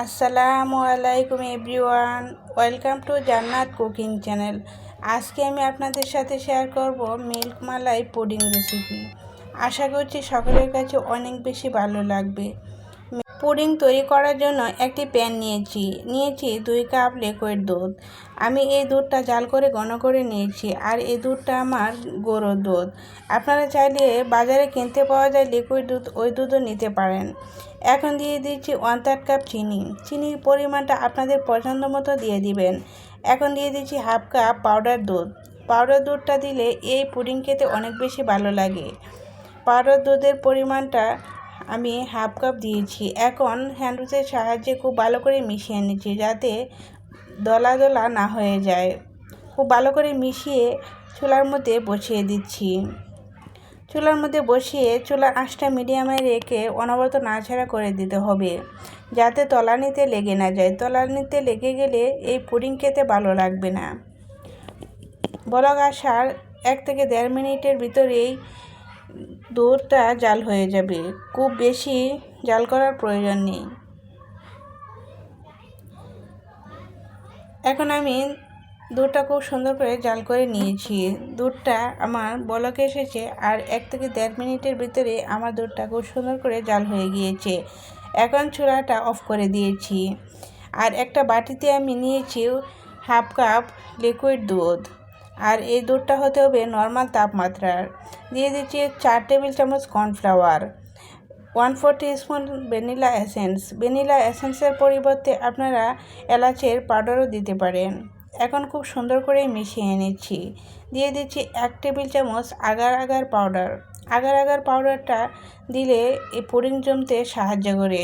আসসালামু আলাইকুম everyone, welcome to জান্নাত কুকিং চ্যানেল। আজকে আমি আপনাদের সাথে শেয়ার করব মিল্ক মালাই পুডিং রেসিপি। আশা করছি সকলের কাছে অনেক বেশি ভালো লাগবে। পুডিং তৈরি করার জন্য একটি প্যান নিয়েছি 2 কাপ লিকুইড দুধ। আমি এই দুধটা জাল করে ঘন করে নিয়েছি, আর এই দুধটা আমার গরুর দুধ। আপনারা চাইলে বাজারে কিনতে পাওয়া যায় লিকুইড দুধ, ওই দুধও নিতে পারেন। এখন দিয়ে দিচ্ছি 1/3 কাপ চিনি। চিনির পরিমাণটা আপনাদের পছন্দ মতো দিয়ে দিবেন। এখন দিয়ে দিচ্ছি 1/2 কাপ পাউডার দুধ। পাউডার দুধটা দিলে এই পুডিং খেতে অনেক বেশি ভালো লাগে। পাউডার দুধের পরিমাণটা আমি 1/2 কাপ দিয়েছি। এখন হ্যান্ড উইচের সাহায্যে খুব ভালো করে মিশিয়ে নিচ্ছি, যাতে দলা দলা না হয়ে যায়। খুব ভালো করে মিশিয়ে চুলার মধ্যে বসিয়ে দিচ্ছি। চুলার মধ্যে বসিয়ে চুলার আঁচটা মিডিয়ামে রেখে অনবরত নাড়াচাড়া করে দিতে হবে, যাতে তলানিতে লেগে না যায়। তলানিতে লেগে গেলে এই পুডিং খেতে ভালো লাগবে না। বলক আসার 1 থেকে 1.5 মিনিটের ভিতরেই দুধটা জাল হয়ে যাবে। খুব বেশি জাল করার প্রয়োজন নেই। এখন আমি দুধটা খুব সুন্দর করে জাল করে নিয়েছি। দুধটা আমার বলক এসেছে, আর 1 থেকে 1.5 মিনিটের ভিতরে আমার দুধটা খুব সুন্দর করে জাল হয়ে গিয়েছে। এখন চুলাটা অফ করে দিয়েছি, আর একটা বাটিতে আমি নিয়েছি 1/2 কাপ লিকুইড দুধ। আর এই দুধটা হতে হবে নর্মাল তাপমাত্রার। দিয়ে দিচ্ছি 4 টেবিল চামচ cornflour, 1/4 teaspoon vanilla essence. Vanilla এসেন্সের পরিবর্তে আপনারা এলাচের পাউডারও দিতে পারেন। এখন খুব সুন্দর করে মিশিয়ে নিচ্ছি। দিয়ে দিচ্ছি 1 টেবিল চামচ agar agar powder. Agar agar পাউডারটা দিলে এই পুডিং জমতে সাহায্য করে।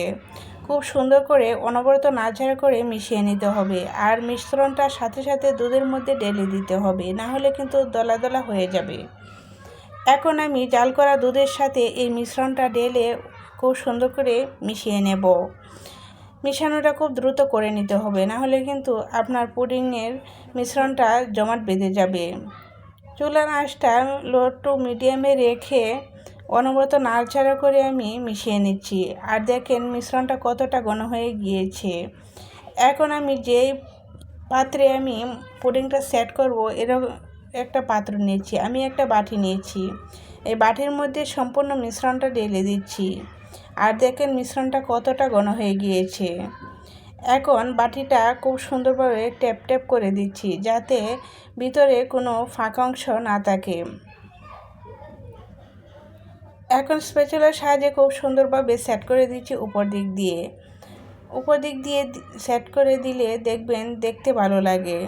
খুব সুন্দর করে অনবরত নাড়াচাড়া করে মিশিয়ে নিতে হবে, আর মিশ্রণটার সাথে সাথে দুধের মধ্যে ঢেলে দিতে হবে, না হলে কিন্তু দলা দলা হয়ে যাবে। এখন আমি জাল করা দুধের সাথে এই মিশ্রণটা ঢেলে খুব সুন্দর করে মিশিয়ে নেব। মিশানোটা খুব দ্রুত করে নিতে হবে, না হলে কিন্তু আপনার পুডিংয়ের মিশ্রণটা জমাট বেঁধে যাবে। চুলার আঁচটা লো টু মিডিয়ামে রেখে অনবরত নাড়াচাড়া করে আমি মিশিয়ে নিচ্ছি। আর দেখেন মিশ্রণটা কতটা ঘন হয়ে গিয়েছে। এখন আমি যেই পাত্রে আমি পুডিংটা সেট করব, এরকম একটা পাত্র নিয়েছি। আমি একটা বাটি নিয়েছি। এই বাটির মধ্যে সম্পূর্ণ মিশ্রণটা ঢেলে দিচ্ছি, আর দেখেন মিশ্রণটা কতটা ঘন হয়ে গিয়েছে। এখন বাটিটা খুব সুন্দরভাবে ট্যাপ ট্যাপ করে দিচ্ছি, যাতে ভিতরে কোনো ফাঁকা অংশ না থাকে। এখন স্প্যাচুলার সাহায্যে খুব সুন্দরভাবে সেট করে দিচ্ছি উপর দিক দিয়ে সেট করে দিলে দেখবেন দেখতে ভালো লাগে।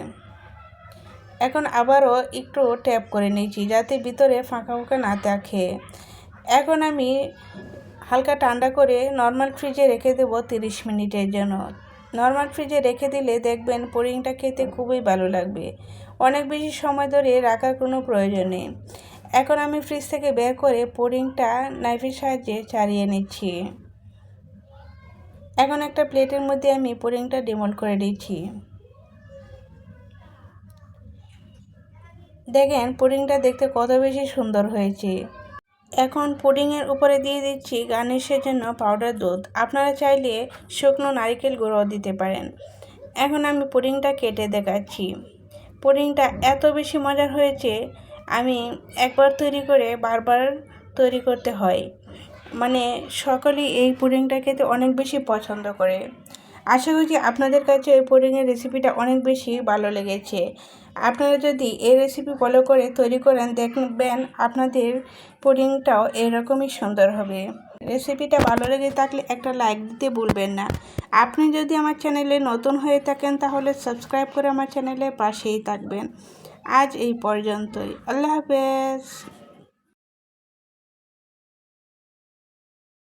এখন আবারও একটু ট্যাপ করে নিয়েছি, যাতে ভিতরে ফাঁকা ফাঁকা না থাকে। এখন আমি হালকা ঠান্ডা করে নর্মাল ফ্রিজে রেখে দেবো 30 মিনিটের জন্য। নর্মাল ফ্রিজে রেখে দিলে দেখবেন পুডিংটা খেতে খুবই ভালো লাগবে। অনেক বেশি সময় ধরে রাখার কোনো প্রয়োজন নেই। এখন আমি ফ্রিজ থেকে বের করে পুডিংটা নাইফের সাহায্যে ছাড়িয়ে নিচ্ছি। এখন একটা প্লেটের মধ্যে আমি পুডিংটা ডিমোল্ড করে দিচ্ছি। দেখেন পুডিংটা দেখতে কত বেশি সুন্দর হয়েছে। এখন পুডিংয়ের উপরে দিয়ে দিচ্ছি গার্নিশের জন্য পাউডার দুধ। আপনারা চাইলে শুকনো নারকেল গুঁড়ো দিতে পারেন। এখন আমি পুডিংটা কেটে দেখাচ্ছি। পুডিংটা এত বেশি মজার হয়েছে, আমি একবার তৈরি করে বারবার তৈরি করতে হয়। মানে সকলেই এই পুডিংটা খেতে অনেক বেশি পছন্দ করে। আশা করছি আপনাদের কাছে এই পুডিংয়ের রেসিপিটা অনেক বেশি ভালো লেগেছে। আপনারা যদি এই রেসিপি ফলো করে তৈরি করেন, দেখবেন আপনাদের পুডিংটাও এরকমই সুন্দর হবে। রেসিপিটা ভালো লেগে থাকলে একটা লাইক দিতে ভুলবেন না। আপনি যদি আমার চ্যানেলে নতুন হয়ে থাকেন, তাহলে সাবস্ক্রাইব করে আমার চ্যানেলের পাশেই থাকবেন। আজ এই পর্যন্তই। আল্লাহ হাফেজ।